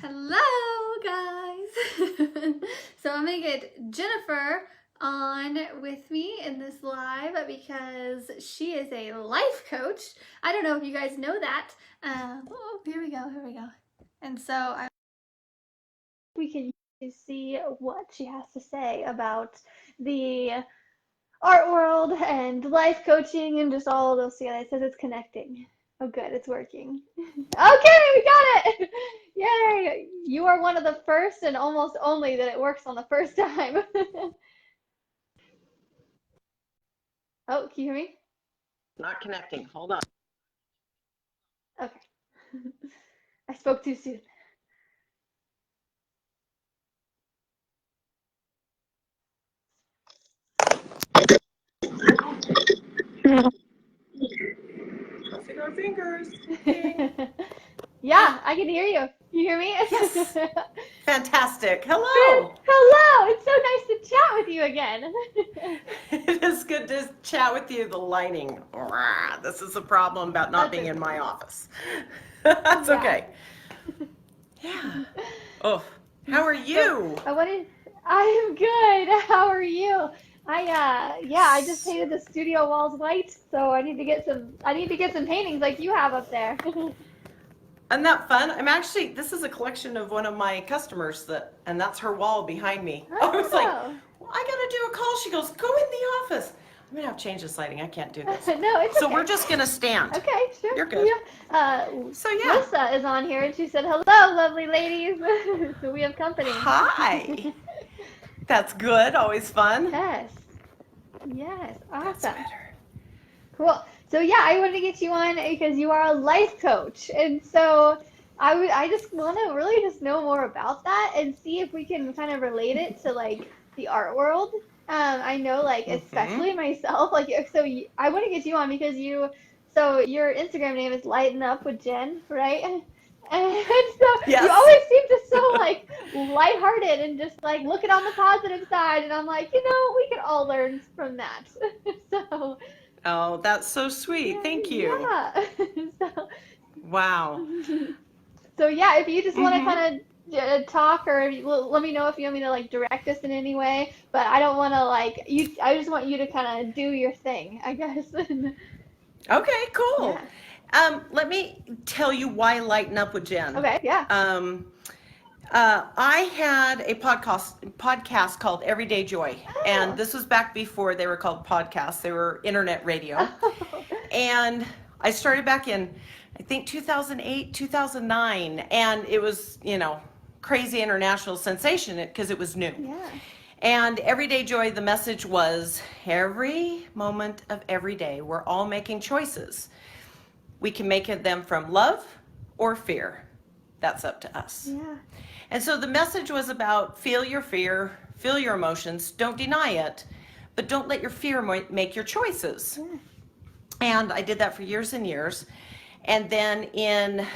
Hello, guys. So I'm gonna get Jennifer on with me in this live because she is a life coach. I don't know if you guys know that. Here we go. And so we can see what she has to say about the art world and life coaching and just all of those together. It says it's connecting. Oh, good, it's working. Okay, we got it! Yay! You are one of the first and almost only that it works on the first time. Oh, can you hear me? Not connecting. Hold on. Okay. I spoke too soon. Crossing our fingers. Yeah, I can hear you. You hear me? Yes. Fantastic. Hello. Hello. It's so nice to chat with you again. It is good to chat with you. The lighting. This is a problem about not being in my office. That's okay. Yeah. Oh, how are you? I am good. How are you? I just painted the studio walls white, so I need to get some paintings like you have up there. Isn't that fun? This is a collection of one of my customers and that's her wall behind me. Oh. I was like, well, I gotta do a call. She goes, go in the office. I'm gonna have to change this lighting. I can't do this. No, it's so okay. We're just gonna stand. Okay, sure. You're good. Yeah. Yeah. Lisa is on here and she said, hello, lovely ladies. So we have company. Hi. That's good. Always fun. Yes. Awesome. That's better. Cool. So yeah, I wanted to get you on because you are a life coach, and so I just want to really just know more about that and see if we can kind of relate it to like the art world. I know like especially myself, like I want to get you on because so your Instagram name is Lighten Up with Jen, right? And so Yes. You always seem to so like lighthearted and just like looking on the positive side, and I'm like, we can all learn from that. So. Oh, that's so sweet. Thank you. Yeah. Wow. So yeah, if you just want to kind of talk, or let me know if you want me to like direct us in any way. But I don't want to like you. I just want you to kind of do your thing, I guess. Okay, cool. Yeah. Let me tell you why Lighten Up with Jen. Okay. Yeah. I had a podcast called Everyday Joy, and this was back before they were called podcasts. They were internet radio. And I started back in, I think, 2008, 2009, and it was, crazy international sensation because it was new. Yeah. And Everyday Joy, the message was every moment of every day, we're all making choices. We can make them from love or fear. That's up to us. Yeah. And so the message was about feel your fear, feel your emotions, don't deny it, but don't let your fear make your choices. Yeah. And I did that for years and years. And then in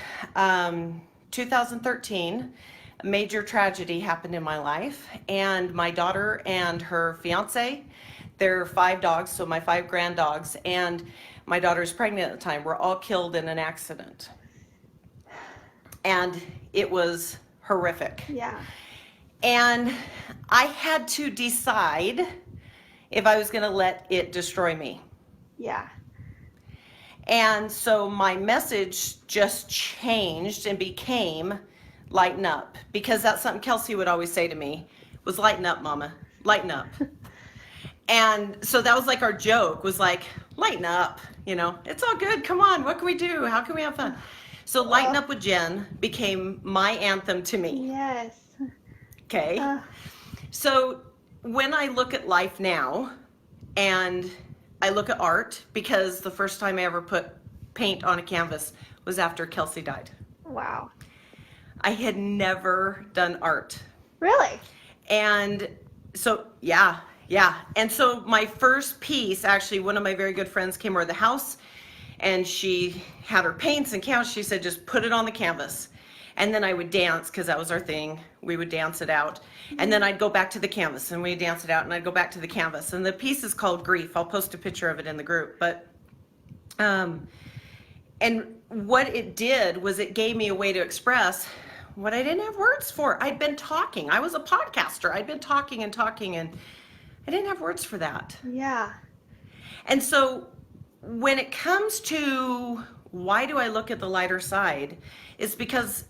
2013, a major tragedy happened in my life, and my daughter and her fiance, they're 5 dogs, so my 5 grand dogs, and my daughter's pregnant at the time, were all killed in an accident. And it was horrific. Yeah. And I had to decide if I was going to let it destroy me. Yeah. And so my message just changed and became lighten up, because that's something Kelsey would always say to me was lighten up, mama, lighten up. And so that was like our joke was like, lighten up, it's all good. Come on. What can we do? How can we have fun? So Lighten Up with Jen became my anthem to me. Yes. Okay. So when I look at life now and I look at art, because the first time I ever put paint on a canvas was after Kelsey died. Wow. I had never done art. Really? And so, yeah. And so my first piece, actually, one of my very good friends came over to the house, and she had her paints and canvas. She said, just put it on the canvas. And then I would dance, because that was our thing. We would dance it out. And then I'd go back to the canvas, and we'd dance it out, and I'd go back to the canvas. And the piece is called Grief. I'll post a picture of it in the group. But, and what it did was it gave me a way to express what I didn't have words for. I'd been talking. I was a podcaster. I'd been talking and talking, and I didn't have words for that. Yeah. And so when it comes to why do I look at the lighter side, it's because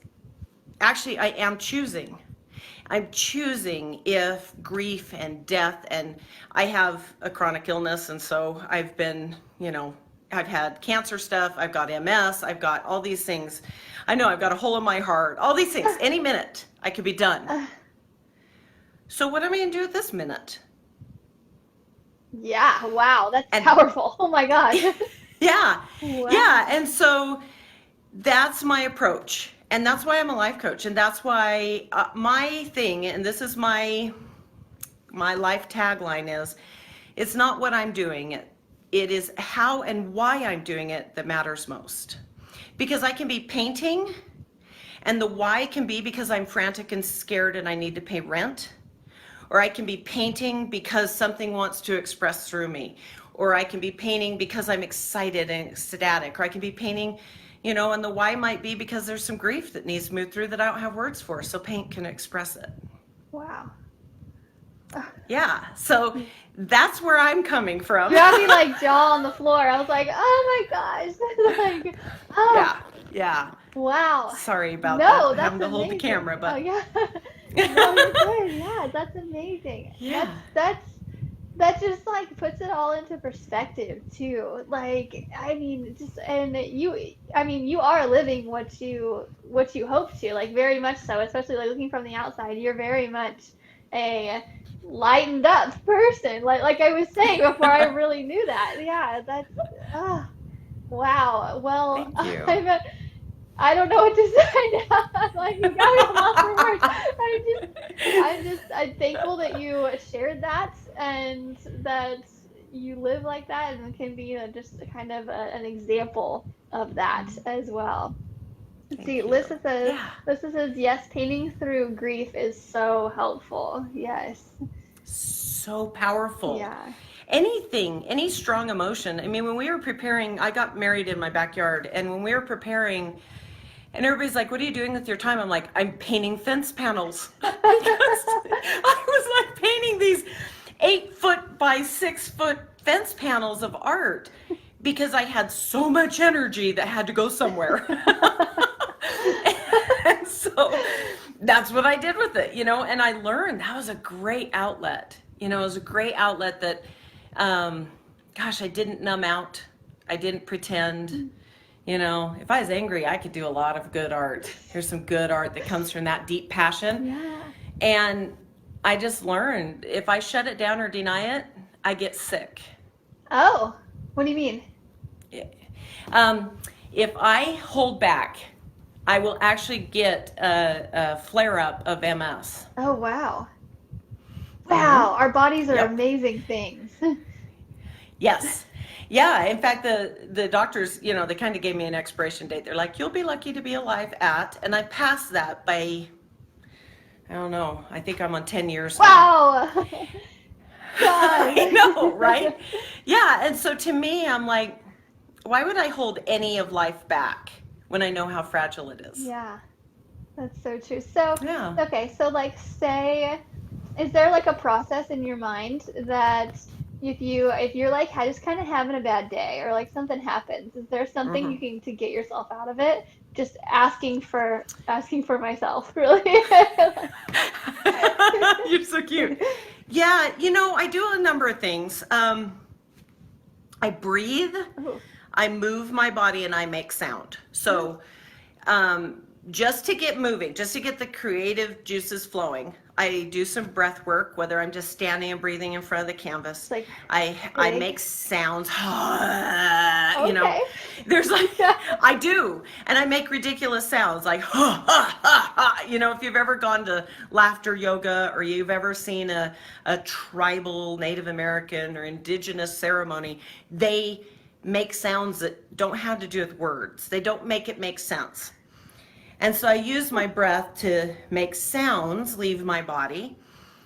actually I am choosing. I'm choosing if grief and death, and I have a chronic illness, and so I've been, I've had cancer stuff, I've got MS, I've got all these things. I know I've got a hole in my heart, all these things. Any minute I could be done. So what am I going to do at this minute? Yeah, wow, that's powerful. Oh my God. Yeah. Wow. Yeah, and so that's my approach. And that's why I'm a life coach. And that's why my thing, and this is my life tagline is, it's not what I'm doing. It is how and why I'm doing it that matters most. Because I can be painting, and the why can be because I'm frantic and scared and I need to pay rent. Or I can be painting because something wants to express through me. Or I can be painting because I'm excited and ecstatic. Or I can be painting, and the why might be because there's some grief that needs to move through that I don't have words for. So paint can express it. Wow. Yeah, so that's where I'm coming from. You had me like jaw on the floor. I was like, oh my gosh. Like, oh. Yeah. Wow. Sorry about No, that. that's Having to hold the amazing. camera, but Oh yeah. No, you're good. Yeah, that's amazing. Yeah. That just like puts it all into perspective too. Like, I mean, you are living what you hope to, like very much so, especially like looking from the outside. You're very much a lightened up person. Like I was saying before I really knew that. Yeah, that's wow. Well, Thank you. I don't know what to say now. Like, you got me lost for words. I'm thankful that you shared that and that you live like that and can be just kind of an example of that as well. Let's see, Lissa says, yes, painting through grief is so helpful. Yes. So powerful. Yeah. Any strong emotion. I mean, when we were preparing, I got married in my backyard, and when we were preparing, and everybody's like, what are you doing with your time? I'm like, I'm painting fence panels. Because I was like painting these 8-foot by 6-foot fence panels of art because I had so much energy that had to go somewhere. And so that's what I did with it, and I learned that was a great outlet. It was a great outlet that, I didn't numb out. I didn't pretend. If I was angry, I could do a lot of good art. There's some good art that comes from that deep passion. Yeah. And I just learned if I shut it down or deny it, I get sick. Oh, what do you mean? If I hold back, I will actually get a flare-up of MS. Oh, wow. Wow, our bodies are Yep. amazing things. Yes. Yeah, in fact, the doctors, they kind of gave me an expiration date. They're like, you'll be lucky to be alive at, and I passed that by, I don't know, I think I'm on 10 years now. Wow. God. I know, right? Yeah, and so to me, I'm like, why would I hold any of life back when I know how fragile it is? Yeah, that's so true. So, Yeah. okay, so like is there like a process in your mind that if you're like just kind of having a bad day or like something happens, is there something you can to get yourself out of it? Just asking for myself, really. You're so cute. Yeah, I do a number of things. I breathe, Ooh. I move my body, and I make sound. So just to get moving, just to get the creative juices flowing, I do some breath work, whether I'm just standing and breathing in front of the canvas. Like I make sounds, Okay. there's like, I do. And I make ridiculous sounds like, if you've ever gone to laughter yoga or you've ever seen a tribal Native American or indigenous ceremony, they make sounds that don't have to do with words. They don't make it make sense. And so I use my breath to make sounds leave my body.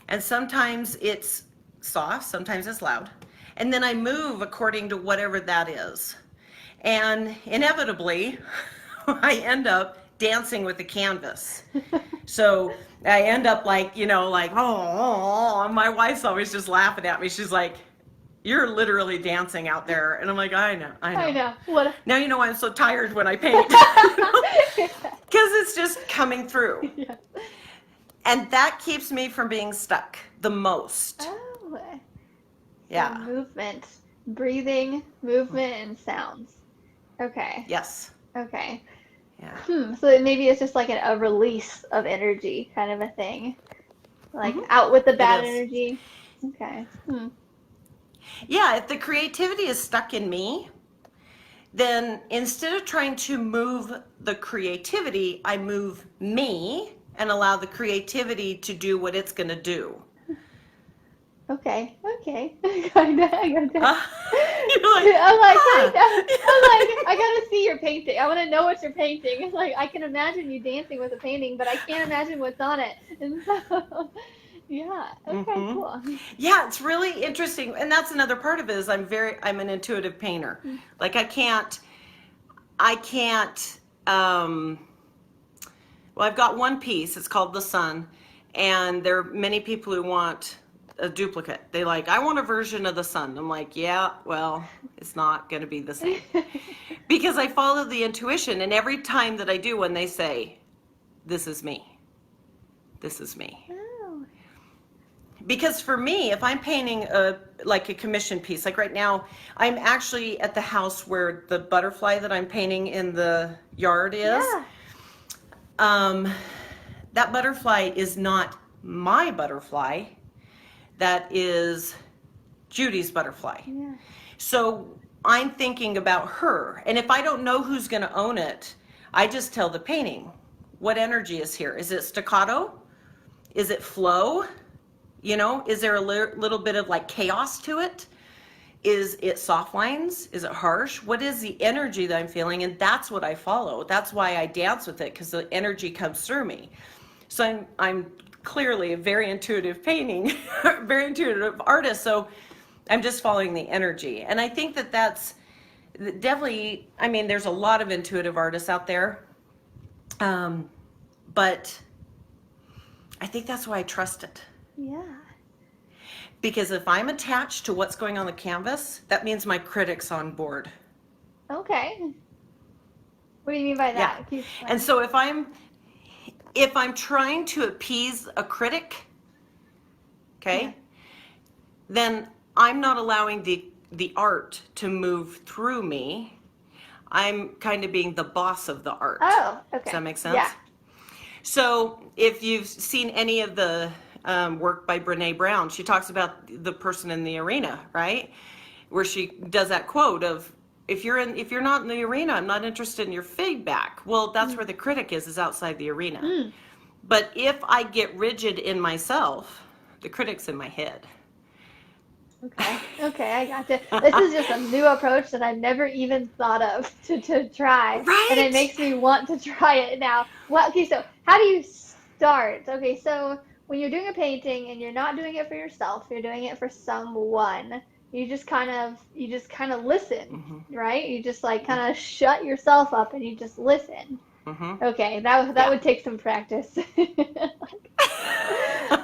And sometimes it's soft, sometimes it's loud. And then I move according to whatever that is. And inevitably, I end up dancing with the canvas. So I end up like, oh, and my wife's always just laughing at me. She's like, you're literally dancing out there. And I'm like, I know. I know. What? Now you know why I'm so tired when I paint. Because it's just coming through. Yeah. And that keeps me from being stuck the most. Oh. Yeah. So movement, breathing, movement, and sounds. Okay. Yes. Okay. Yeah. So maybe it's just like a release of energy kind of a thing. Like out with the bad energy. Okay. Yeah, if the creativity is stuck in me, then instead of trying to move the creativity, I move me and allow the creativity to do what it's going to do. Okay. Kinda. You're like, I'm like, I gotta see your painting. I want to know what you're painting. It's like I can imagine you dancing with a painting, but I can't imagine what's on it. And so, yeah. Okay. Cool. Yeah, it's really interesting, and that's another part of it. Is I'm an intuitive painter. Like I can't. Well, I've got one piece. It's called The Sun, and there are many people who want a duplicate. They like, I want a version of the sun. I'm like, yeah, well, it's not going to be the same. Because I follow the intuition, and every time that I do, when they say, this is me. This is me. Oh. Because for me, if I'm painting a commission piece, like right now, I'm actually at the house where the butterfly that I'm painting in the yard is. Yeah. That butterfly is not my butterfly. That is Judy's butterfly. Yeah. So I'm thinking about her. And if I don't know who's going to own it, I just tell the painting, what energy is here? Is it staccato? Is it flow? Is there a little bit of like chaos to it? Is it soft lines? Is it harsh? What is the energy that I'm feeling? And that's what I follow. That's why I dance with it, because the energy comes through me. So I'm clearly a very intuitive painting, very intuitive artist. So I'm just following the energy. And I think that that's definitely, there's a lot of intuitive artists out there. But I think that's why I trust it. Yeah. Because if I'm attached to what's going on the canvas, that means my critic's on board. Okay. What do you mean by that? Yeah. And so if I'm trying to appease a critic, okay, then I'm not allowing the art to move through me. I'm kind of being the boss of the art. Oh, okay. Does that make sense? Yeah. So if you've seen any of the work by Brene Brown, she talks about the person in the arena, right? Where she does that quote of, if you're not in the arena, I'm not interested in your feedback. Well, that's where the critic is outside the arena. But if I get rigid in myself, the critic's in my head. Okay, I gotcha. This is just a new approach that I've never even thought of to try. Right? And it makes me want to try it now. Well, okay, so how do you start? Okay, so when you're doing a painting and you're not doing it for yourself, you're doing it for someone, you just kind of listen, right? You just like kind of shut yourself up and you just listen. Okay, that would take some practice.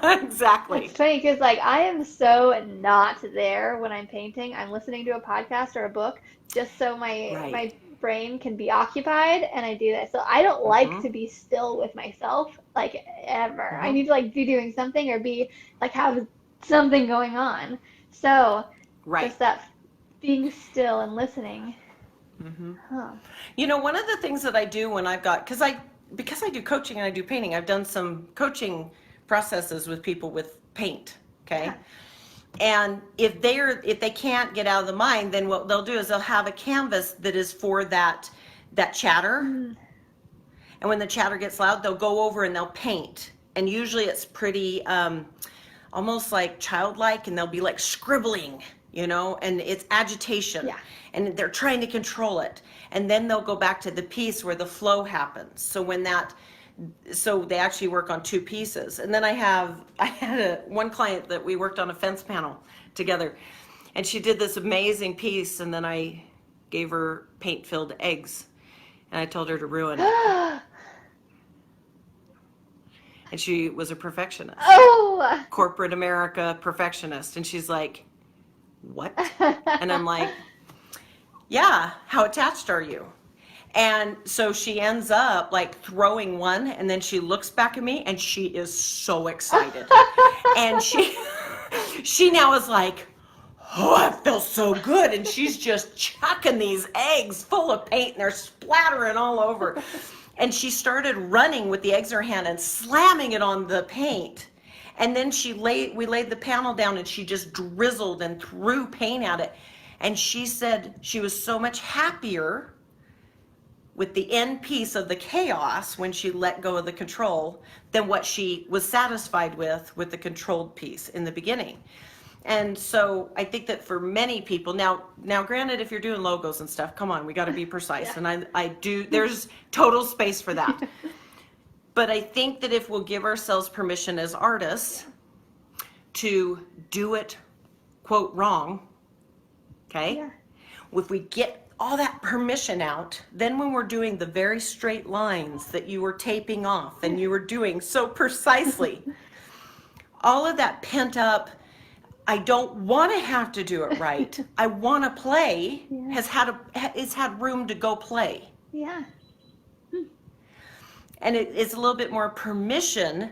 Exactly. It's funny because like I am so not there when I'm painting. I'm listening to a podcast or a book just so my brain can be occupied, and I do that. So I don't like to be still with myself like ever. I need to like be doing something or be like have something going on. So just that being still and listening. One of the things that I do when I've got, because I do coaching and I do painting, I've done some coaching processes with people with paint, okay? Yeah. And if they can't get out of the mind, then what they'll do is they'll have a canvas that is for that chatter. And when the chatter gets loud, they'll go over and they'll paint. And usually it's pretty almost like childlike, and they'll be like scribbling, and it's agitation. Yeah. And they're trying to control it. And then they'll go back to the piece where the flow happens. So they actually work on two pieces. And then I had one client that we worked on a fence panel together, and she did this amazing piece, and then I gave her paint-filled eggs, and I told her to ruin it. And she was a perfectionist. Oh. Corporate America perfectionist. And she's like, what? And I'm like, yeah, how attached are you? And so she ends up like throwing one, and then she looks back at me and she is so excited. And she now is like, oh, I feel so good. And she's just chucking these eggs full of paint and they're splattering all over. And she started running with the eggs in her hand and slamming it on the paint. And then we laid the panel down and she just drizzled and threw paint at it. And she said she was so much happier with the end piece of the chaos when she let go of the control than what she was satisfied with the controlled piece in the beginning. And so I think that for many people, now granted, if you're doing logos and stuff, come on, we got to be precise. Yeah. And I do, there's total space for that. But I think that if we'll give ourselves permission as artists to do it, quote, wrong, okay? Yeah. If we get all that permission out, then when we're doing the very straight lines that you were taping off and you were doing so precisely, all of that pent up, I don't want to have to do it right, I want to play, yeah. It's had room to go play. Yeah. And it's a little bit more permission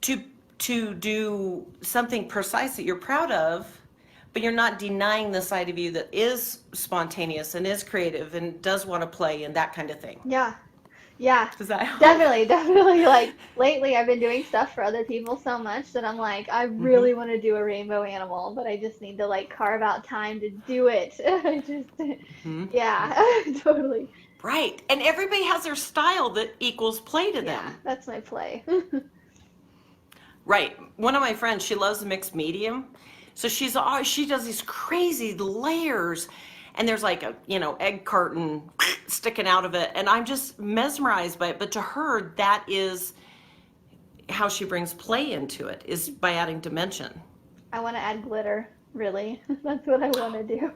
to do something precise that you're proud of, but you're not denying the side of you that is spontaneous and is creative and does want to play and that kind of thing. Yeah. Yeah. Does that help? Definitely. Like lately I've been doing stuff for other people so much that I'm like, I really want to do a rainbow animal, but I just need to like carve out time to do it. Yeah, totally. Right. And everybody has their style that equals play to them. Yeah, that's my play. Right. One of my friends, she loves mixed medium. So she does these crazy layers, and there's like a, egg carton sticking out of it, and I'm just mesmerized by it. But to her, that is how she brings play into it, is by adding dimension. I want to add glitter, really. That's what I want to do.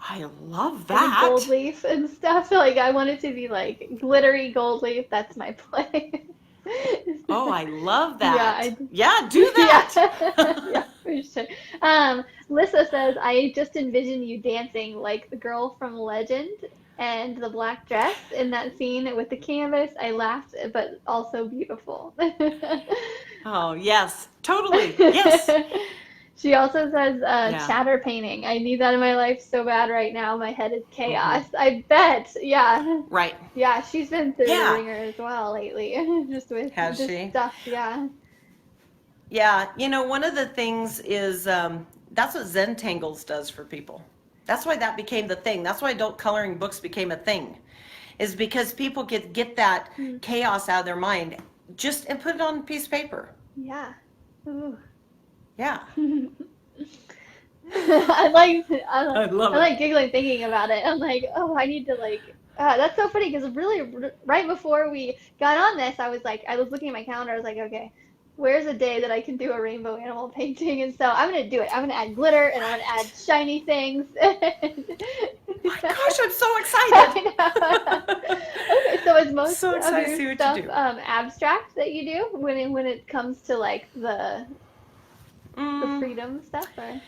I love that. And gold leaf and stuff. Like I want it to be like glittery gold leaf. That's my play. Oh, I love that. Yeah, do that. Yeah, for sure. Lissa says, I just envision you dancing like the girl from Legend and the black dress in that scene with the canvas. I laughed, but also beautiful. Oh, yes, totally. Yes. She also says chatter painting. I need that in my life so bad right now. My head is chaos. Mm-hmm. I bet. Yeah. Right. Yeah, she's been through the ringer as well lately. Just with Has she? Stuff. Yeah. Yeah. One of the things is that's what Zentangles does for people. That's why that became the thing. That's why adult coloring books became a thing, is because people get that chaos out of their mind and put it on a piece of paper. Yeah. Ooh. Yeah. I like giggling thinking about it. I'm like, oh, I need to that's so funny because really right before we got on this, I was looking at my calendar. I was like, okay, where's a day that I can do a rainbow animal painting? And so I'm going to do it. I'm going to add glitter and I'm going to add shiny things. My gosh, I'm so excited. Okay, so is most so excited of to see your what stuff you do. Abstract that you do when it comes to like the freedom stuff? Or?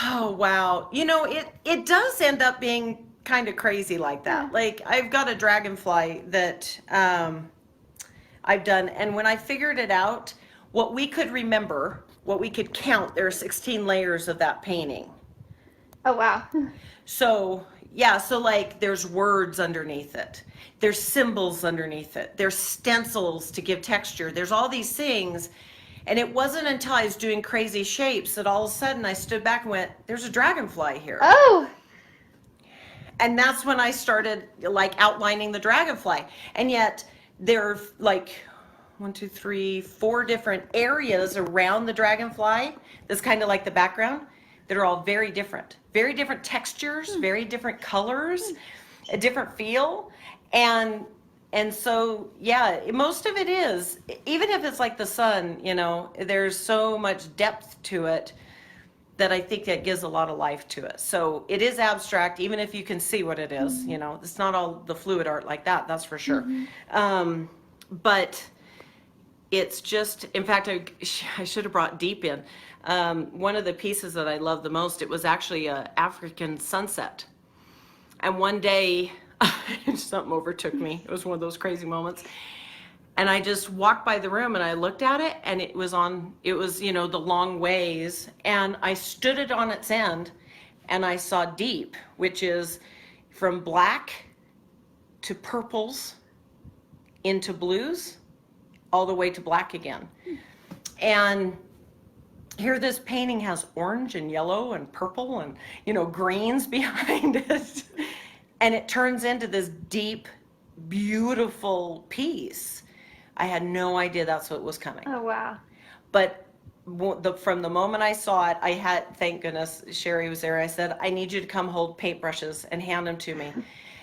Oh, wow. It does end up being kind of crazy like that. Yeah. Like I've got a dragonfly that I've done, and when I figured it out, what we could count, there are 16 layers of that painting. Oh, wow. So like there's words underneath it. There's symbols underneath it. There's stencils to give texture. There's all these things. And it wasn't until I was doing crazy shapes that all of a sudden I stood back and went, there's a dragonfly here. Oh! And that's when I started like outlining the dragonfly. And yet there are like 4 different areas around the dragonfly that's kind of like the background that are all very different textures, very different colors, a different feel. And so, yeah, most of it is, even if it's like the sun, there's so much depth to it that I think that gives a lot of life to it. So it is abstract, even if you can see what it is, It's not all the fluid art like that, that's for sure. But it's just, in fact, I should have brought deep in. One of the pieces that I love the most, it was actually a African sunset. And one day, something overtook me. It was one of those crazy moments. And I just walked by the room and I looked at it, and it was, the long ways. And I stood it on its end and I saw deep, which is from black to purples into blues, all the way to black again. And here this painting has orange and yellow and purple and, greens behind it. And it turns into this deep, beautiful piece. I had no idea that's what was coming. Oh, wow. But from the moment I saw it, thank goodness Sherry was there. I said, I need you to come hold paintbrushes and hand them to me.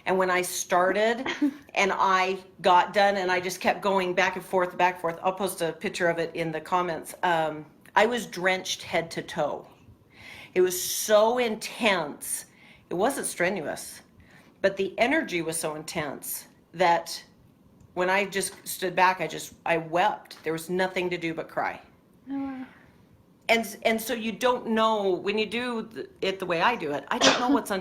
And when I started and I got done and I just kept going back and forth, I'll post a picture of it in the comments. I was drenched head to toe. It was so intense. It wasn't strenuous, but the energy was so intense that when I just stood back, I wept. There was nothing to do but cry. Oh, wow. And so you don't know, when you do it the way I do it, I don't know what's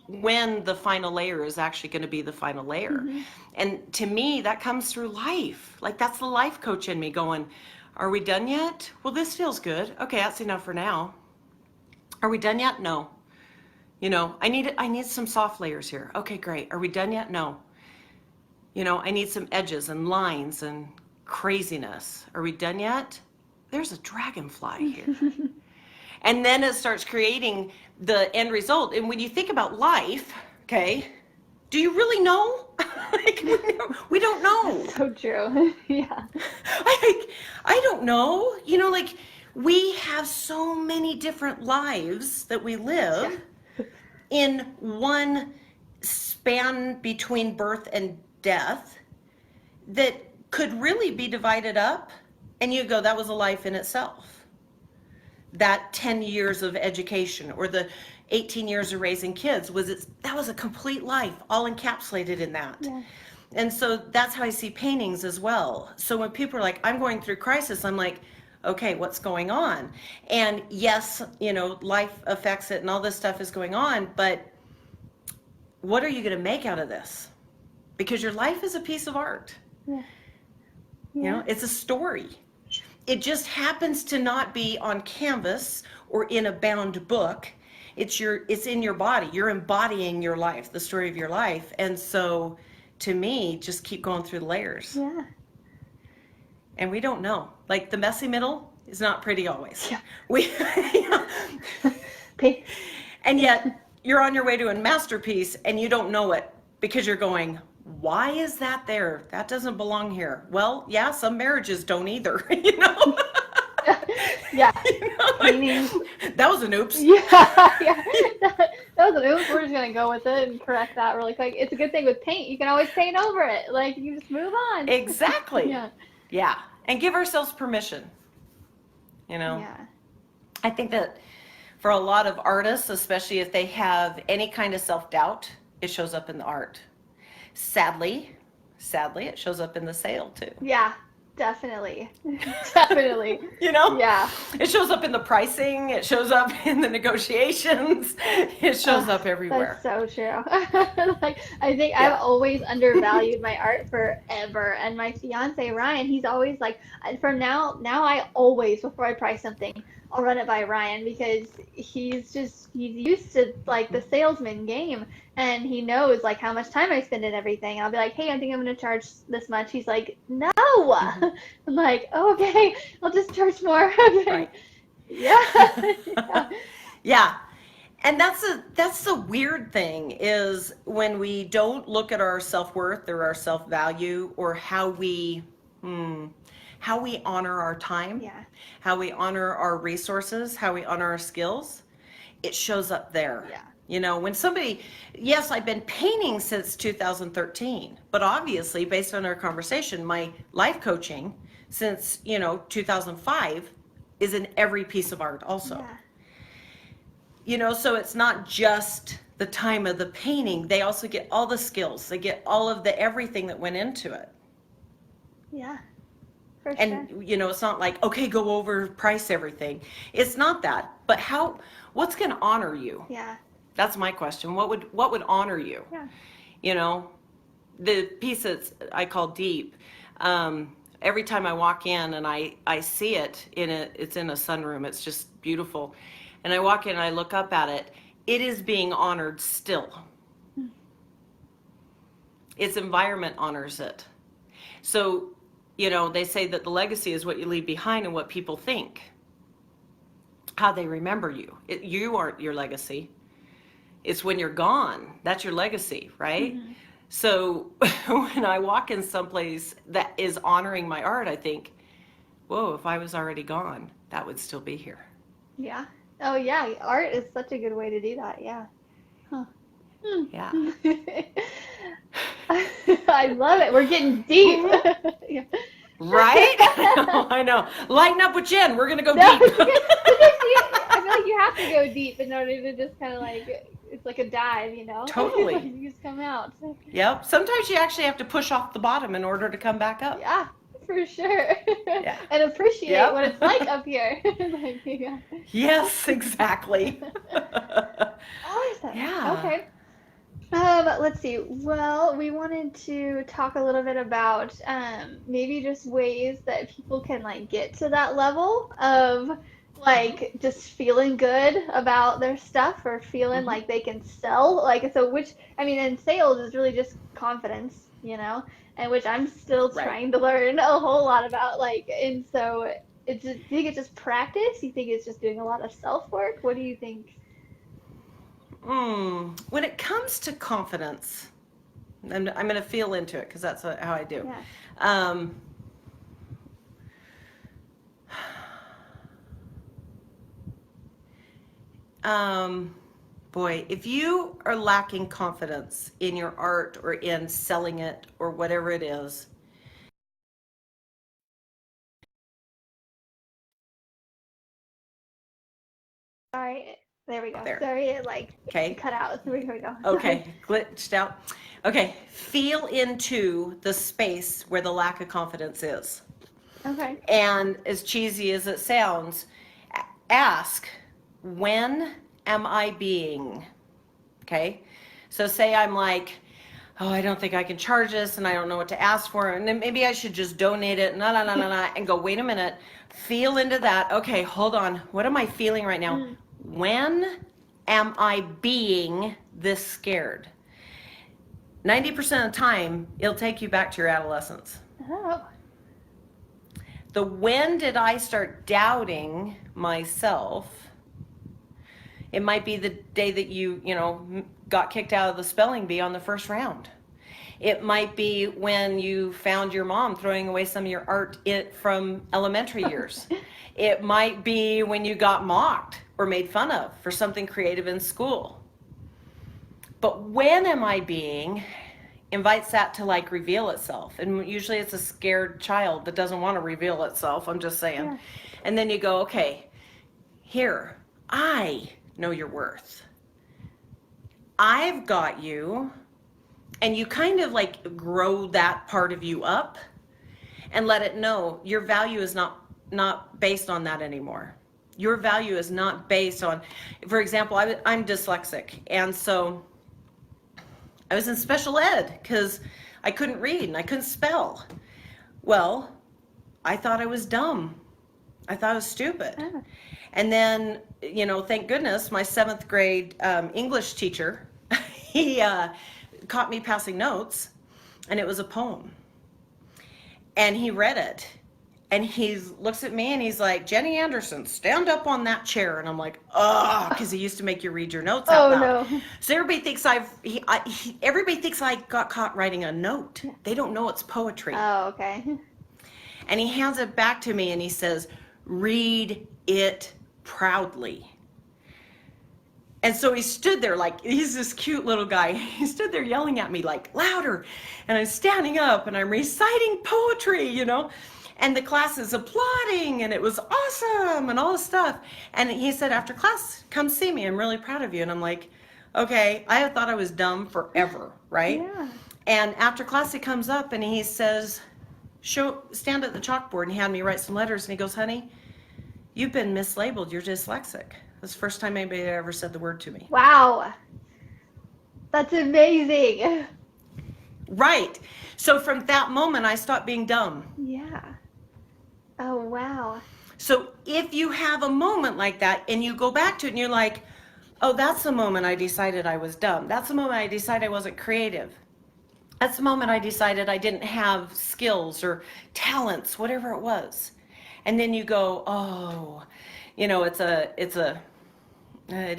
when the final layer is actually going to be the final layer. Mm-hmm. And to me, that comes through life. Like, that's the life coach in me going, are we done yet? Well, this feels good. Okay, that's enough for now. Are we done yet? No. I need some soft layers here. Okay, great. Are we done yet? No. I need some edges and lines and craziness. Are we done yet? There's a dragonfly here. And then it starts creating the end result. And when you think about life, okay, do you really know? We don't know. That's so true. Yeah. I don't know. We have so many different lives that we live in one span between birth and death that could really be divided up. And you go, that was a life in itself. That 10 years of education or the 18 years of raising kids that was a complete life, all encapsulated in that. Yeah. And so that's how I see paintings as well. So when people are like, I'm going through crisis, I'm like, okay, what's going on? And yes, life affects it and all this stuff is going on, but what are you going to make out of this? Because your life is a piece of art. Yeah. Yeah. It's a story. It just happens to not be on canvas or in a bound book. It's in your body. You're embodying your life, the story of your life. And so to me, just keep going through the layers. Yeah. And we don't know. Like, the messy middle is not pretty always. Yeah. And yet you're on your way to a masterpiece and you don't know it because you're going, why is that there? That doesn't belong here. Well, yeah, some marriages don't either, Yeah. That was an oops. Yeah. That was an oops. We're just going to go with it and correct that really quick. It's a good thing with paint. You can always paint over it. Like, you just move on. Exactly. Yeah. Yeah. And give ourselves permission. Yeah. I think that for a lot of artists, especially if they have any kind of self-doubt, it shows up in the art. Sadly, it shows up in the sale too. Yeah, definitely. Definitely. Yeah. It shows up in the pricing. It shows up in the negotiations. It shows up everywhere. That's so true. I think I've always undervalued my art forever. And my fiance, Ryan, he's always like, from now I always, before I price something, I'll run it by Ryan because he's used to like the salesman game. And he knows like how much time I spend and everything. I'll be like, hey, I think I'm going to charge this much. He's like, no. Mm-hmm. I'm like, oh, okay, I'll just charge more. Okay. Right. Yeah. Yeah. And that's the weird thing is when we don't look at our self-worth or our self-value or how we honor our time, how we honor our resources, how we honor our skills, it shows up there. Yeah. When somebody, yes, I've been painting since 2013, but obviously based on our conversation, my life coaching since, 2005 is in every piece of art also. Yeah. So it's not just the time of the painting. They also get all the skills. They get all of the everything that went into it. Yeah. For sure. And, it's not like, okay, go overprice everything. It's not that. But what's going to honor you? Yeah. That's my question. What would honor you? Yeah. The piece that I call deep, every time I walk in and I see it it's in a sunroom. It's just beautiful. And I walk in and I look up at it. It is being honored still. Its environment honors it. So, they say that the legacy is what you leave behind and what people think, how they remember you. You aren't your legacy. It's when you're gone. That's your legacy, right? Mm-hmm. So when I walk in someplace that is honoring my art, I think, whoa, if I was already gone, that would still be here. Yeah. Oh, yeah. Art is such a good way to do that. Yeah. Huh. Yeah. I love it. We're getting deep. Yeah. Right? I know. Lighten up with Jen. We're going to go deep. I feel like you have to go deep in order to just kind of like, it's like a dive, Totally. You just come out. Yep. Sometimes you actually have to push off the bottom in order to come back up. Yeah, for sure. Yeah. And appreciate what it's like up here. Yeah. Yes, exactly. Awesome. Yeah. Okay. Let's see. Well, we wanted to talk a little bit about maybe just ways that people can like get to that level of like just feeling good about their stuff or feeling like they can sell. Like so, and sales is really just confidence, and which I'm still trying to learn a whole lot about. And so do you think it's just practice? You think it's just doing a lot of self work? What do you think? When it comes to confidence, I'm going to feel into it because that's how I do. Yeah. Boy, if you are lacking confidence in your art or in selling it or whatever it is, Sorry, there we go. There. Sorry, it cut out. Here we go. Okay, glitched out. Okay, feel into the space where the lack of confidence is. Okay. And as cheesy as it sounds, ask, when am I being? Okay, so say I'm like, oh, I don't think I can charge this and I don't know what to ask for, and then maybe I should just donate it, and go, wait a minute, feel into that. Okay, hold on, what am I feeling right now? When am I being this scared? 90% of the time, it'll take you back to your adolescence. Oh. The when did I start doubting myself? It might be the day that you got kicked out of the spelling bee on the first round. It might be when you found your mom throwing away some of your art from elementary years. It might be when you got mocked or made fun of for something creative in school. But when am I being invites that to reveal itself. And usually it's a scared child that doesn't want to reveal itself. I'm just saying. Yeah. And then you go, okay, here, I know your worth. I've got you. And you kind of grow that part of you up and let it know your value is not based on that anymore. Your value is not based on, for example, I'm dyslexic. And so I was in special ed because I couldn't read and I couldn't spell. Well, I thought I was dumb. I thought I was stupid. Oh. And then, thank goodness, my 7th grade English teacher, he caught me passing notes, and it was a poem. And he read it. And he looks at me and he's like, Jenny Anderson, stand up on that chair. And I'm like, oh, because he used to make you read your notes out loud. No. So everybody thinks everybody thinks I got caught writing a note. Yeah. They don't know it's poetry. Oh, okay. And he hands it back to me and he says, read it proudly. And so he stood there he's this cute little guy. He stood there yelling at me louder. And I'm standing up and I'm reciting poetry, And the class is applauding, and it was awesome, and all this stuff. And he said, after class, come see me. I'm really proud of you. And I'm like, okay, I thought I was dumb forever, right? Yeah. And after class, he comes up, and he says, stand at the chalkboard and he had me write some letters, and he goes, honey, you've been mislabeled. You're dyslexic. That's the first time anybody ever said the word to me. Wow. That's amazing. Right. So from that moment, I stopped being dumb. Yeah. Oh, wow. So if you have a moment like that and you go back to it and you're like, oh, that's the moment I decided I was dumb. That's the moment I decided I wasn't creative. That's the moment I decided I didn't have skills or talents, whatever it was. And then you go, oh, you know, it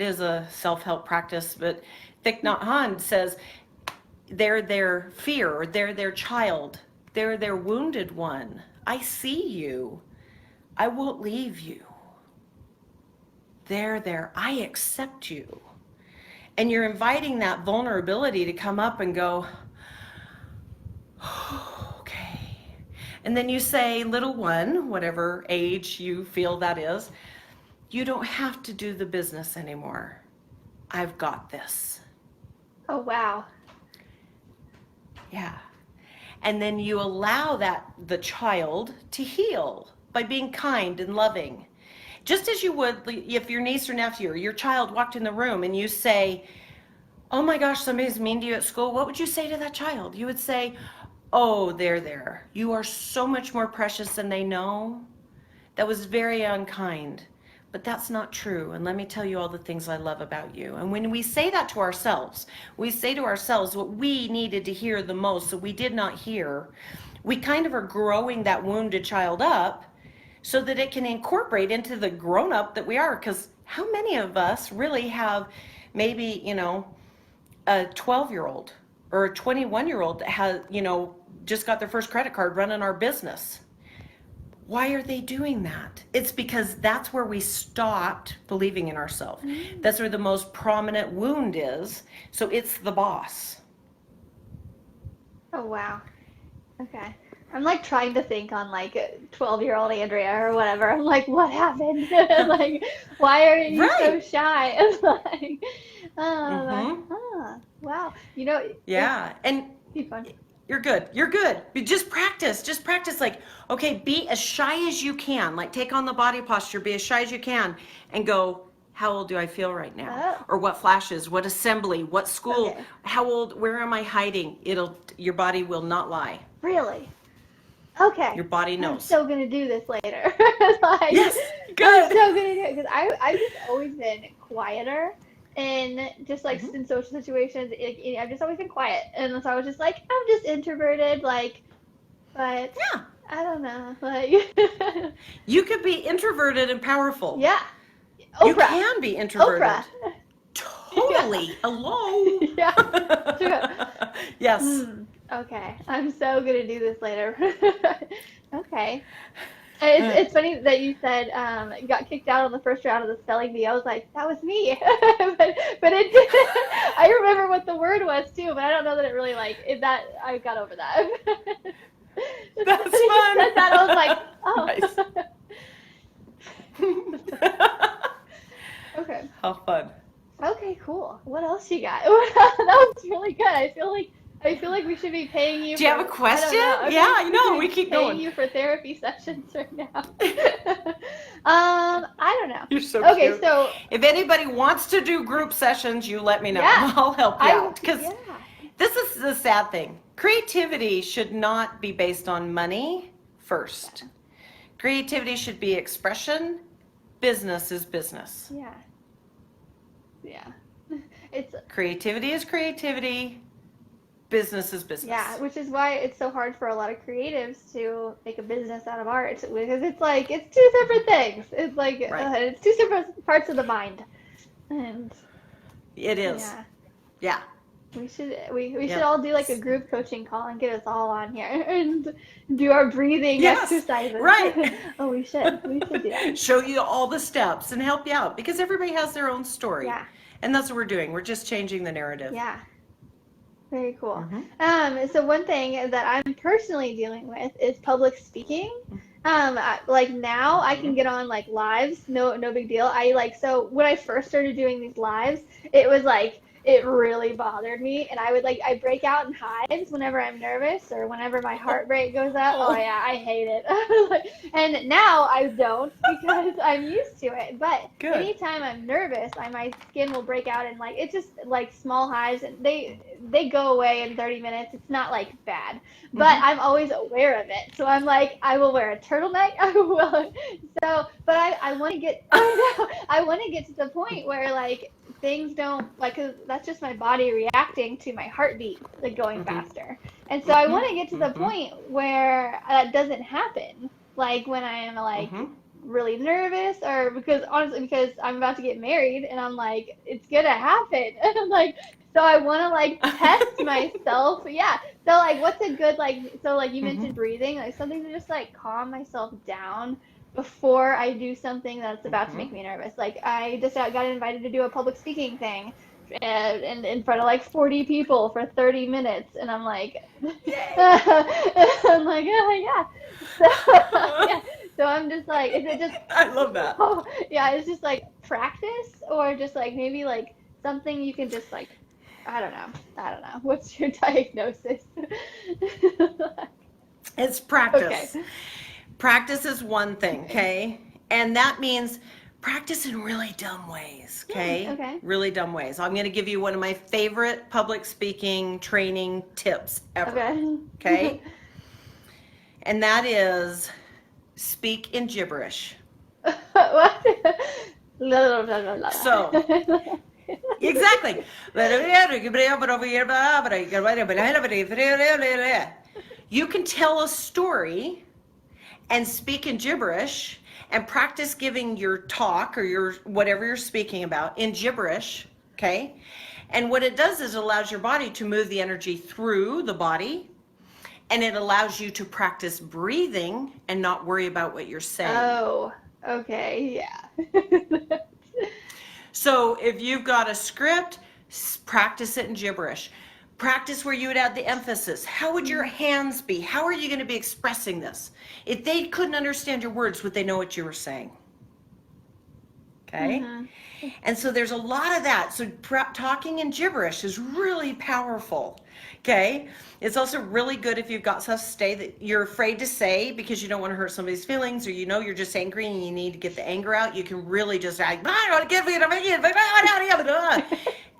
is a self-help practice, but Thich Nhat Hanh says they're their fear, or they're their child. They're their wounded one. I see you. I won't leave you. They're there. I accept you. And you're inviting that vulnerability to come up and go, okay. And then you say, little one, whatever age you feel that is, you don't have to do the business anymore. I've got this. Oh, wow. Yeah. And then you allow the child to heal by being kind and loving. Just as you would if your niece or nephew or your child walked in the room and you say, oh my gosh, somebody's mean to you at school, what would you say to that child? You would say, oh, they're there. You are so much more precious than they know. That was very unkind. But that's not true. And let me tell you all the things I love about you. And when we say that to ourselves, we say to ourselves what we needed to hear the most, so we did not hear. We kind of are growing that wounded child up so that it can incorporate into the grown-up that we are. Because how many of us really have maybe, you know, a 12-year-old or a 21-year-old that has, you know, just got their first credit card running our business? Why are they doing that? It's because that's where we stopped believing in ourselves. That's where the most prominent wound is. So it's the boss. Oh, wow. Okay. I'm like trying to think on like 12-year-old Andrea or whatever. I'm like, what happened? Like, why are you so shy? It's like, wow. You know, yeah. And keep on. you're good. You're good. Just practice. Just practice. Like, okay, be as shy as you can. Like, take on the body posture. Be as shy as you can and go, how old do I feel right now? Oh. Or what flashes? What assembly? What school? Okay. How old? Where am I hiding? Your body will not lie. Really? Okay. Your body knows. I'm still gonna do this later. Like, yes. Good. I'm still gonna do it because I've just always been quieter. And just like in social situations, I've just always been quiet, and so I was just like, I'm just introverted, like, but Yeah. I don't know, like. You could be introverted and powerful. Yeah. Oprah. You can be introverted. Oprah. Totally. Yeah. Hello. Yeah. True. Yes. Okay. I'm so gonna do this later. Okay. It's funny that you said got kicked out on the first round of the spelling bee. I was like, that was me, but it did. I remember what the word was too, but I don't know that it really that. I got over that. That's When fun. you said that, I was like, oh. Nice. Okay. How fun. Okay, cool. What else you got? That was really good. I feel like we should be paying you. Do you have a question? Yeah, I know. We keep paying going. you for therapy sessions right now. I don't know. You're so okay, cute. so if anybody wants to do group sessions, you let me know. Yeah. I'll help you out. Because yeah. this is the sad thing. Creativity should not be based on money first. Creativity should be expression. Business is business. Yeah. Yeah. It's Creativity is creativity. Business is business. yeah, which is why it's so hard for a lot of creatives to make a business out of art, because it's like it's two separate things. It's like it's two separate parts of the mind, and it is. Yeah. We should all do like a group coaching call and get us all on here and do our breathing exercises. Right. Oh, we should do that. Show you all the steps and help you out, because everybody has their own story. Yeah. And that's what we're doing. We're just changing the narrative. Yeah. Very cool. So one thing that I'm personally dealing with is public speaking. Like now I can get on like lives, no big deal. So when I first started doing these lives, it was like it really bothered me. And I break out in hives whenever I'm nervous or whenever my heart rate goes up. Oh Oh, yeah, I hate it. And now I don't because I'm used to it. But good. anytime I'm nervous, my skin will break out and like it's just like small hives and they go away in 30 minutes. It's not like bad, but Hmm. I'm always aware of it. So I'm like, I will wear a turtleneck. I will. So, but I want to get, I know, I want to get to the point where like things don't like, 'cause that's just my body reacting to my heartbeat like going Hmm. faster. And so I Hmm. want to get to the Hmm. point where that doesn't happen. Like when I am like Hmm. really nervous or because honestly because I'm about to get married and I'm like it's gonna happen and I'm like so I want to like test myself. Yeah, so like what's a good like so like you Hmm. mentioned breathing, like something to just like calm myself down before I do something that's about to Hmm. make me nervous. Like I just got invited to do a public speaking thing in front of like 40 people for 30 minutes and I'm like Yay! I'm like oh yeah. So yeah, so I'm just like is it just I love that. oh, yeah, it's just like practice or just like maybe like something you can just like I don't know. I don't know. What's your diagnosis? It's Okay. practice. Practice is one thing, okay? And that means practice in really dumb ways, okay? Okay. Really dumb ways. I'm going to give you one of my favorite public speaking training tips ever, Okay. okay? And that is speak in gibberish. What? La, la, la, la, So, la. exactly. You can tell a story and speak in gibberish and practice giving your talk or your whatever you're speaking about in gibberish, okay? And what it does is it allows your body to move the energy through the body, and it allows you to practice breathing and not worry about what you're saying. Oh, okay, yeah. So if you've got a script, practice it in gibberish. Practice where you would add the emphasis. How would your hands be? How are you going to be expressing this? If they couldn't understand your words, would they know what you were saying? Okay? Mm-hmm. And so there's a lot of that. So talking in gibberish is really powerful. Okay? It's also really good if you've got stuff to say that you're afraid to say because you don't want to hurt somebody's feelings or you know you're just angry and you need to get the anger out. You can really just like,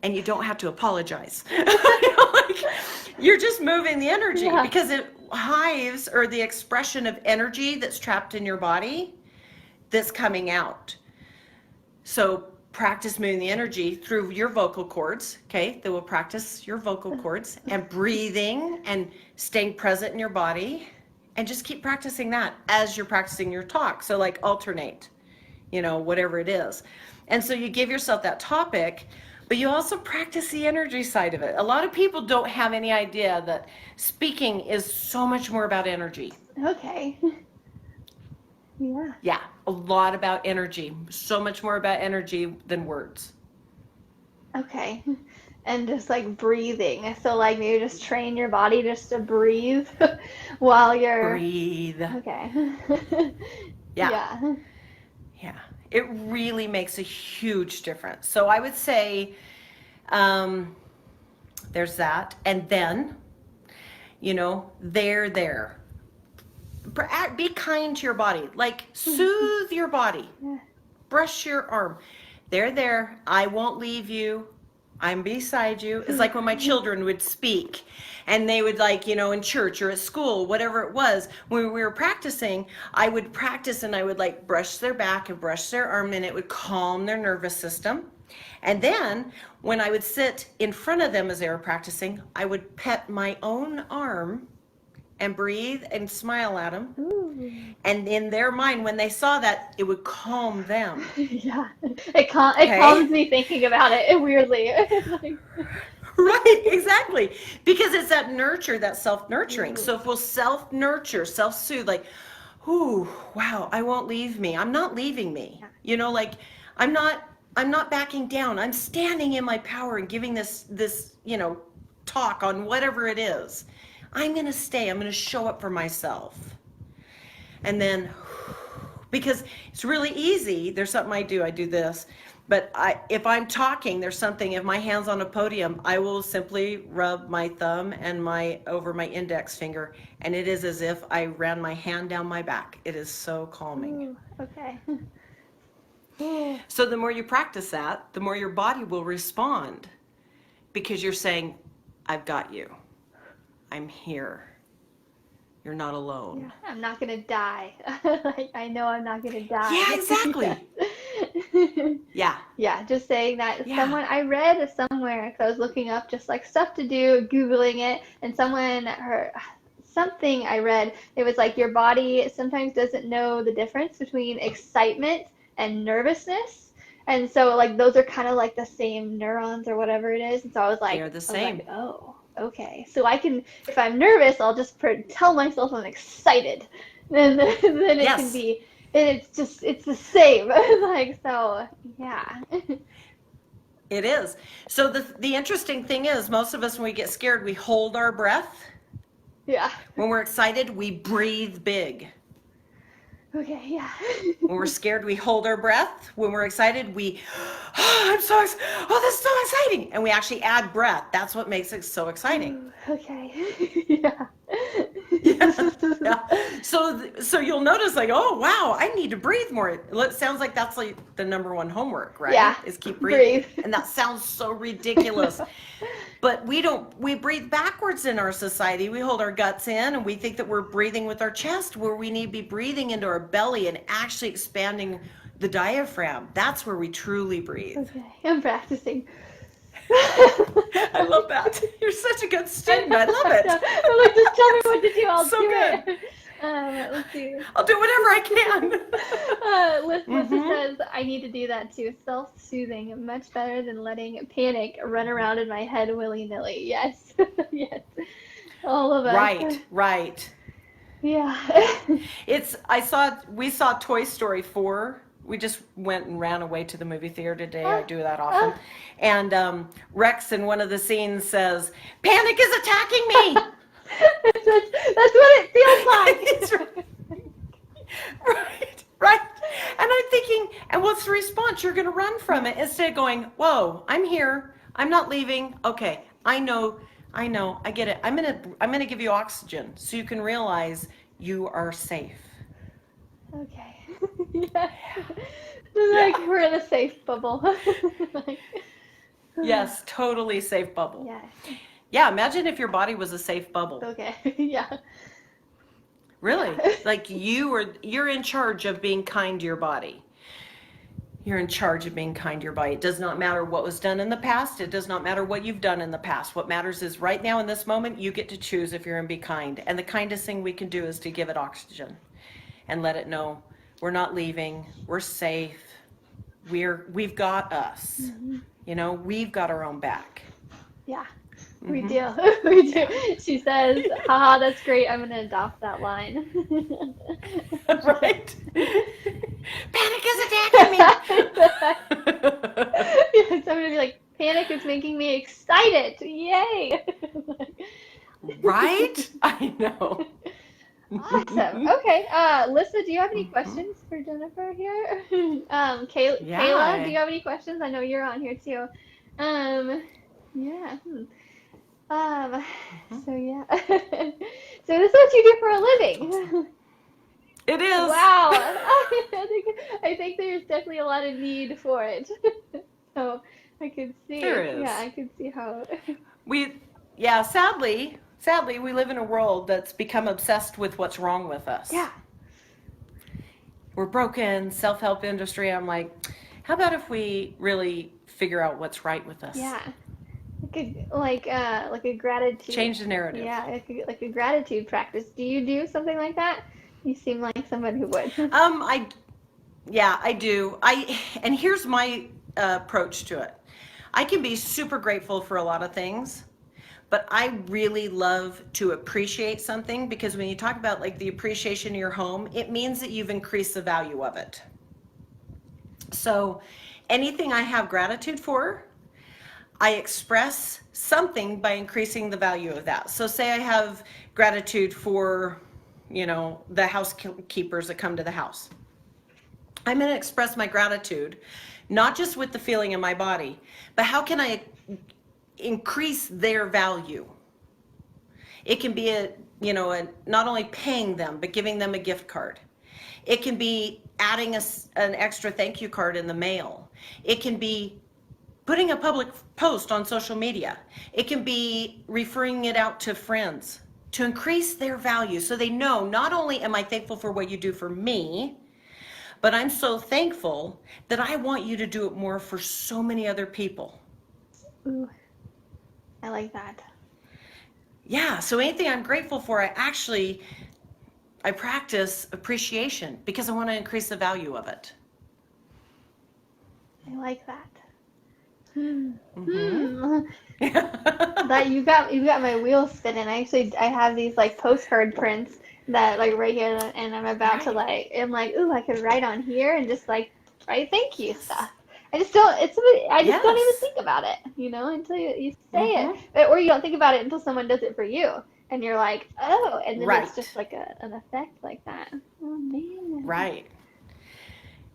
and you don't have to apologize. Like, you're just moving the energy Yeah. because it hives or the expression of energy that's trapped in your body that's coming out. So practice moving the energy through your vocal cords, okay? They will practice your vocal cords and breathing and staying present in your body and just keep practicing that as you're practicing your talk. So like alternate, whatever it is. And so you give yourself that topic, but you also practice the energy side of it. A lot of people don't have any idea that speaking is so much more about energy. Okay. Yeah. Yeah, a lot about energy. So much more about energy than words. Okay. And just like breathing. So like maybe just train your body just to breathe while you're Breathe. okay. Yeah, Yeah. yeah. It really makes a huge difference. So I would say there's that. And then, there. Be kind to your body. Like, soothe your body. Yeah. Brush your arm. There. I won't leave you. I'm beside you. It's like when my children would speak and they would in church or at school, whatever it was, when we were practicing, I would practice and I would brush their back and brush their arm and it would calm their nervous system. And then when I would sit in front of them as they were practicing, I would pet my own arm and breathe and smile at them. Ooh. And in their mind, when they saw that, it would calm them. Yeah. It Okay? calms me thinking about it weirdly. It's like, Right, exactly. Because it's that nurture, that self-nurturing. So if we'll self-nurture, self-soothe, ooh, wow, I won't leave me. I'm not leaving me. I'm not backing down. I'm standing in my power and giving this talk on whatever it is. I'm going to stay. I'm going to show up for myself. And then because it's really easy. There's something I do this. But if I'm talking, there's something, if my hand's on a podium, I will simply rub my thumb and over my index finger, and it is as if I ran my hand down my back. It is so calming. Ooh, okay. So the more you practice that, the more your body will respond, because you're saying, I've got you. I'm here. You're not alone. Yeah, I'm not gonna die. Like, I know I'm not gonna die. Yeah, exactly. Yeah. Yeah, just saying that. Yeah. Someone I read somewhere, because I was looking up just like stuff to do, Googling it, and something I read, it was like your body sometimes doesn't know the difference between excitement and nervousness. And so like those are kind of like the same neurons or whatever it is. And so I was like, They're the same. Oh, okay. So I can, if I'm nervous, I'll just tell myself I'm excited. Then it Yes. can be, it's the same. Like, so, yeah. It is. So the interesting thing is, most of us, when we get scared, we hold our breath. Yeah. When we're excited, we breathe big. Okay, yeah. When we're scared, we hold our breath. When we're excited, I'm so excited. Oh, this is so exciting. And we actually add breath. That's what makes it so exciting. Okay. Yeah. Yeah. So you'll notice, like, oh, wow, I need to breathe more. It sounds like that's like the number one homework, right? Yeah. Is keep breathing. Breathe. And that sounds so ridiculous. But we breathe backwards in our society. We hold our guts in and we think that we're breathing with our chest, where we need to be breathing into our belly and actually expanding the diaphragm. That's where we truly breathe. Okay, I'm practicing. I love that. You're such a good student. I love it. I'm like, just tell me what to do. I'll So do good. it. Let's see. I'll do whatever I can. Lisa says, I need to do that too. Self-soothing, much better than letting panic run around in my head willy-nilly. Yes. Yes. All of us. Right. Yeah. We saw Toy Story 4. We just went and ran away to the movie theater today. I do that often. And Rex in one of the scenes says, "Panic is attacking me." That's what it feels like. Right. And I'm thinking, and what's the response? You're going to run from it instead of going, whoa, I'm here. I'm not leaving. Okay, I know, I get it. I'm gonna give you oxygen so you can realize you are safe. Okay. Yeah. Like we're in a safe bubble. Like, Yes, totally safe bubble. yeah. Yeah, imagine if your body was a safe bubble. Okay. Yeah. Really? Like you're in charge of being kind to your body. You're in charge of being kind to your body. It does not matter what was done in the past. It does not matter what you've done in the past. What matters is right now in this moment, you get to choose if you're going to be kind. And the kindest thing we can do is to give it oxygen and let it know we're not leaving. We're safe. We've got us. Mm-hmm. You know, we've got our own back. Yeah. We do. We do. She says, haha, that's great. I'm going to adopt that line. Right? Panic is attacking me. Yes, I'm going to be like, panic is making me excited. Yay. Right? I know. Awesome. Okay. Lisa, do you have any questions for Jennifer here? Kayla, do you have any questions? I know you're on here too. Yeah. So yeah. So this is what you do for a living. It is. Wow. I think there's definitely a lot of need for it. So I could see. There is. Yeah, I could see how. Sadly, we live in a world that's become obsessed with what's wrong with us. Yeah. We're broken, self-help industry. I'm like, how about if we really figure out what's right with us? Yeah. Like a gratitude. Change the narrative. Yeah, like a gratitude practice. Do you do something like that? You seem like someone who would. I do. And here's my approach to it. I can be super grateful for a lot of things, but I really love to appreciate something, because when you talk about like the appreciation of your home, it means that you've increased the value of it. So anything I have gratitude for, I express something by increasing the value of that. So say I have gratitude for, the housekeepers that come to the house. I'm going to express my gratitude, not just with the feeling in my body, but how can I increase their value? It can be not only paying them, but giving them a gift card. It can be adding an extra thank you card in the mail. It can be putting a public post on social media. It can be referring it out to friends to increase their value so they know not only am I thankful for what you do for me, but I'm so thankful that I want you to do it more for so many other people. Ooh, I like that. Yeah, so anything I'm grateful for, I practice appreciation because I want to increase the value of it. I like that. Mm-hmm. That you got my wheels spinning. I have these like postcard prints that like right here, and I'm about to I'm like, ooh, I could write on here and just like write thank you stuff. I just don't even think about it, until you say it. Or you don't think about it until someone does it for you. And you're like, oh, and then it's just like an effect like that. Oh man. Right.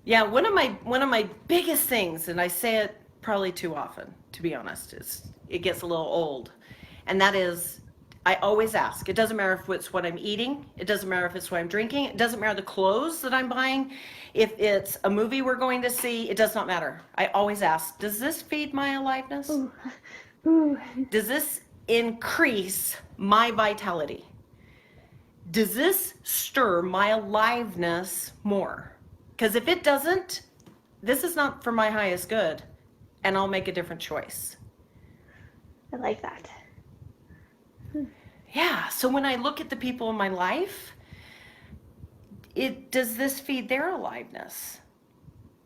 Yeah, one of my biggest things, and I say it probably too often, to be honest, it gets a little old. And that is, I always ask. It doesn't matter if it's what I'm eating, it doesn't matter if it's what I'm drinking, it doesn't matter the clothes that I'm buying, if it's a movie we're going to see, it does not matter. I always ask, does this feed my aliveness? Ooh. Ooh. Does this increase my vitality? Does this stir my aliveness more? Because if it doesn't, this is not for my highest good, and I'll make a different choice. I like that. Yeah, so when I look at the people in my life, does this feed their aliveness?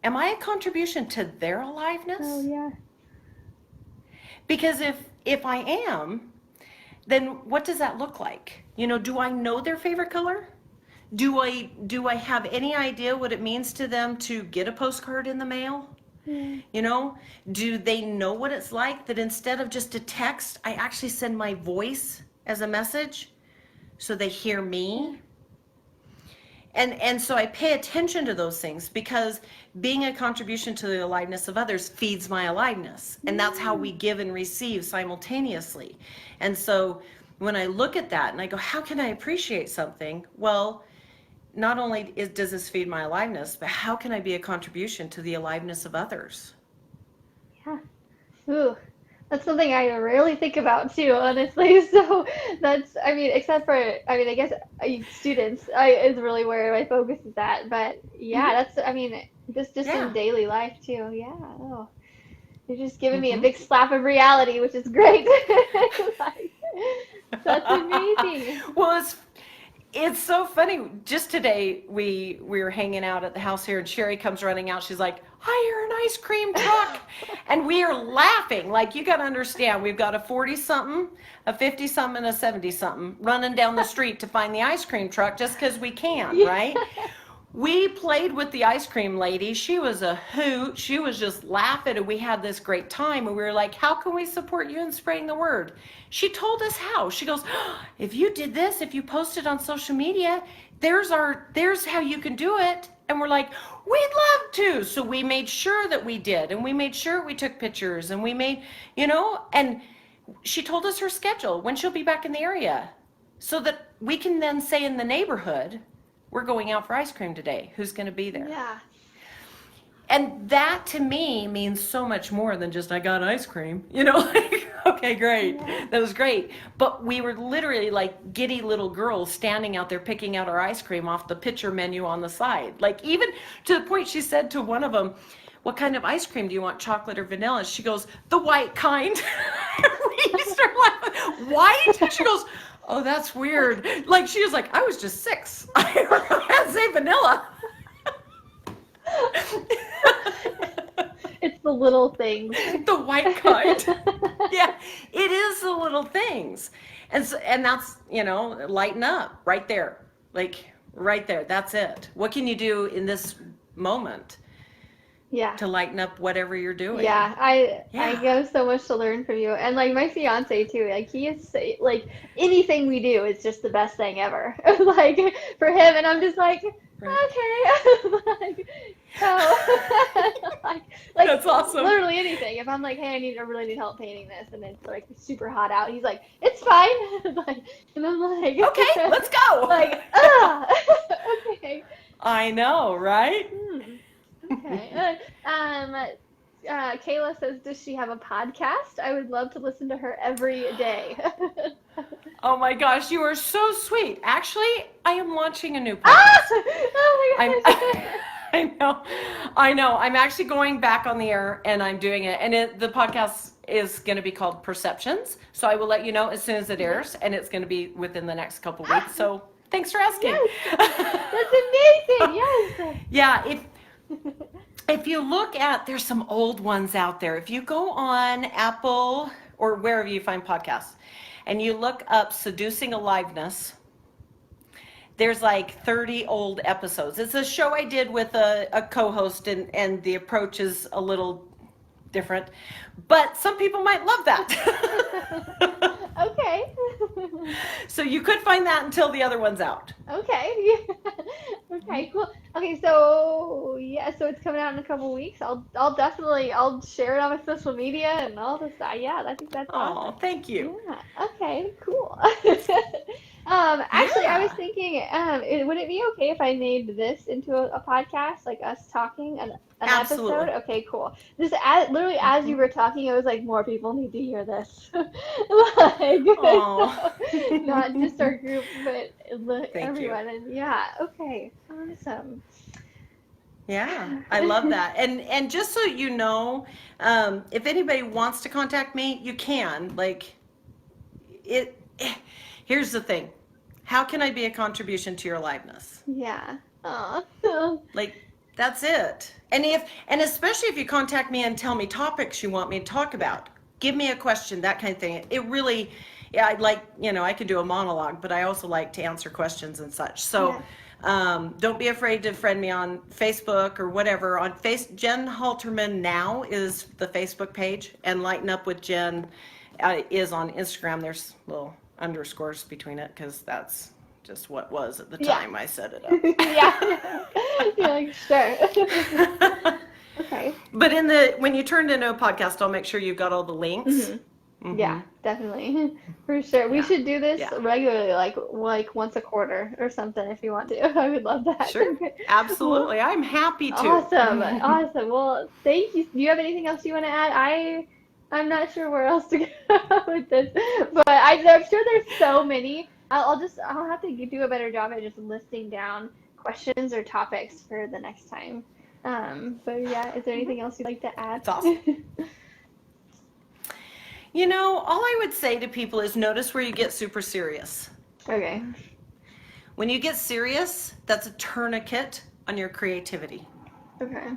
Am I a contribution to their aliveness? Oh, yeah. Because if I am, then what does that look like? Do I know their favorite color? Do I have any idea what it means to them to get a postcard in the mail? Yeah. Do they know what it's like that instead of just a text, I actually send my voice as a message so they hear me? And so I pay attention to those things because being a contribution to the aliveness of others feeds my aliveness. And that's how we give and receive simultaneously. And so when I look at that and I go, how can I appreciate something? Well, not only does this feed my aliveness, but how can I be a contribution to the aliveness of others? Yeah. Ooh. That's something I rarely think about too, honestly. So except for, I guess students is really where my focus is at. But yeah, that's, just in daily life too. Yeah. Oh, you're just giving me a big slap of reality, which is great. That's amazing. Well, it's so funny. Just today, we were hanging out at the house here, and Sherry comes running out. She's like, I hear an ice cream truck. And we are laughing. Like, you got to understand, we've got a 40-something, a 50-something, and a 70-something running down the street to find the ice cream truck just because we can, right? We played with the ice cream lady. She was a hoot. She was just laughing, and we had this great time. And we were like, how can we support you in spreading the word? She told us how. She goes, if you did this, if you posted on social media, there's how you can do it. And we're like, we'd love to. So we made sure that we did. And we made sure we took pictures. And we made, and she told us her schedule, when she'll be back in the area. So that we can then say in the neighborhood, we're going out for ice cream today. Who's going to be there? Yeah. And that to me means so much more than just I got ice cream. Okay, great. Yeah. That was great. But we were literally like giddy little girls standing out there picking out our ice cream off the pitcher menu on the side. Like, even to the point she said to one of them, what kind of ice cream do you want, chocolate or vanilla? She goes, the white kind. We start laughing. White? She goes, oh, that's weird. Like, she was like, I was just 6. I heard her say vanilla. It's the little things. The white kind. Yeah, it is the little things. And that's, lighten up right there. Like, right there. That's it. What can you do in this moment? Yeah. To lighten up whatever you're doing. Yeah, I have so much to learn from you. And like my fiance too, like he is like anything we do is just the best thing ever. Like for him, and I'm just like, okay. Like, like That's awesome. literally anything. If I'm like, hey, I really need help painting this, and it's like super hot out, he's like, it's fine. Like, and I'm like, Okay, let's go. Like, okay. I know, right? Okay. Kayla says, does she have a podcast? I would love to listen to her every day. Oh my gosh, you are so sweet. Actually, I am launching a new podcast. Oh my gosh. I know. I'm actually going back on the air and I'm doing it. And the podcast is going to be called Perceptions. So I will let you know as soon as it airs, and it's going to be within the next couple weeks. So thanks for asking. Yes. That's amazing. Yes. Yeah. If you look at, there's some old ones out there. If you go on Apple or wherever you find podcasts and you look up Seducing Aliveness, there's like 30 old episodes. It's a show I did with a co-host, and the approach is a little different, but some people might love that. Okay. So you could find that until the other one's out. Okay. Okay, cool. Okay, so yeah, so it's coming out in a couple weeks. I'll definitely share it on my social media and all this. Yeah, I think that's awesome. Oh, thank you. Yeah. Okay, cool. Actually, I was thinking, would it be okay if I made this into a podcast, like us talking an Absolutely. episode? Okay, cool. Just literally as you were talking, I was like, more people need to hear this. Like, not just our group, but everyone. And yeah, okay, awesome. Yeah, I love that. And just so you know, if anybody wants to contact me, you can. Like, here's the thing. How can I be a contribution to your aliveness? Yeah. Aw. Like, that's it. And especially if you contact me and tell me topics you want me to talk about, give me a question, that kind of thing. It really, yeah, I like, I could do a monologue, but I also like to answer questions and such. So don't be afraid to friend me on Facebook or whatever. Jen Halterman Now is the Facebook page, and Lighten Up with Jen is on Instagram. There's little underscores between it because that's just what was at the time I set it up. Yeah. You're like, sure. Okay. But when you turned into a podcast, I'll make sure you've got all the links. Mm-hmm. Mm-hmm. Yeah, definitely. For sure. We should do this regularly, like once a quarter or something if you want to. I would love that. Sure. Absolutely. I'm happy to. Awesome. Awesome. Well, thank you. Do you have anything else you want to add? I'm not sure where else to go with this, but I'm sure there's so many. I'll have to do a better job at just listing down questions or topics for the next time. But yeah, is there anything else you'd like to add? That's awesome. All I would say to people is notice where you get super serious. Okay. When you get serious, that's a tourniquet on your creativity. Okay.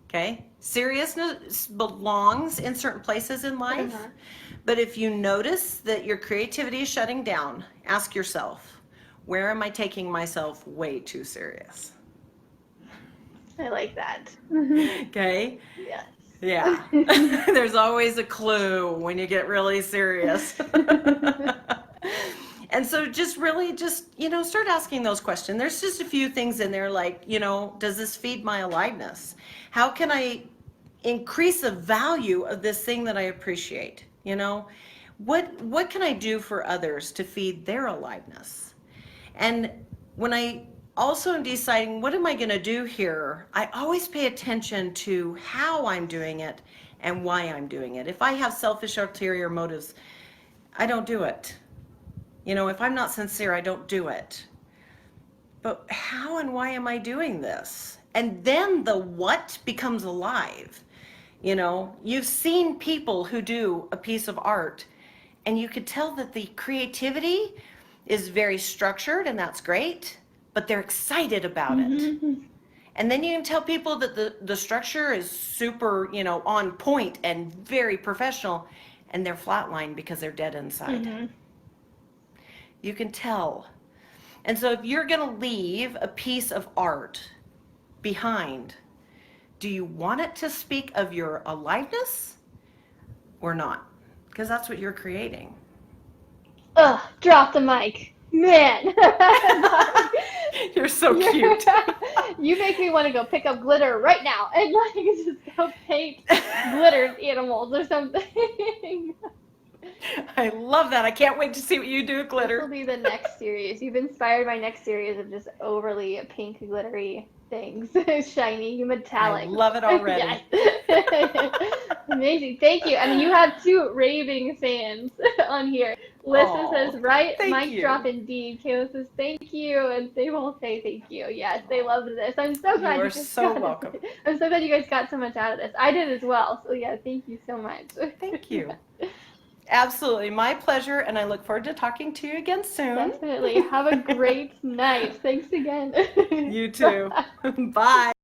Okay? Seriousness belongs in certain places in life. But if you notice that your creativity is shutting down, ask yourself, where am I taking myself way too serious? I like that. Okay? Yes. Yeah. There's always a clue when you get really serious. And so just start asking those questions. There's just a few things in there like, does this feed my aliveness? How can I increase the value of this thing that I appreciate? What can I do for others to feed their aliveness? And when I also am deciding what am I going to do here, I always pay attention to how I'm doing it and why I'm doing it. If I have selfish ulterior motives, I don't do it. If I'm not sincere, I don't do it. But how and why am I doing this? And then the what becomes alive. You've seen people who do a piece of art, and you could tell that the creativity is very structured, and that's great, but they're excited about it. And then you can tell people that the structure is super, on point and very professional, and they're flatlined because they're dead inside. You can tell. And so if you're going to leave a piece of art behind, do you want it to speak of your aliveness or not? Because that's what you're creating. Drop the mic. Man. You're so cute. You make me want to go pick up glitter right now and like just go paint glitter animals or something. I love that. I can't wait to see what you do with This will glitter. be the next series. You've inspired my next series of just overly pink glittery things. Shiny, I metallic. love it already. Yes. Amazing. Thank you. I mean, you have two raving fans on here. Lissa Oh, says, right, thank mic you. drop indeed. Kayla says, thank you. And they will say thank you. Yes, they loved this. I'm so glad You are you guys so got welcome. I'm so glad you guys got so much out of this. I did as well. So yeah, thank you so much. Thank you. Absolutely. My pleasure. And I look forward to talking to you again soon. Definitely. Have a great night. Thanks again. You too. Bye.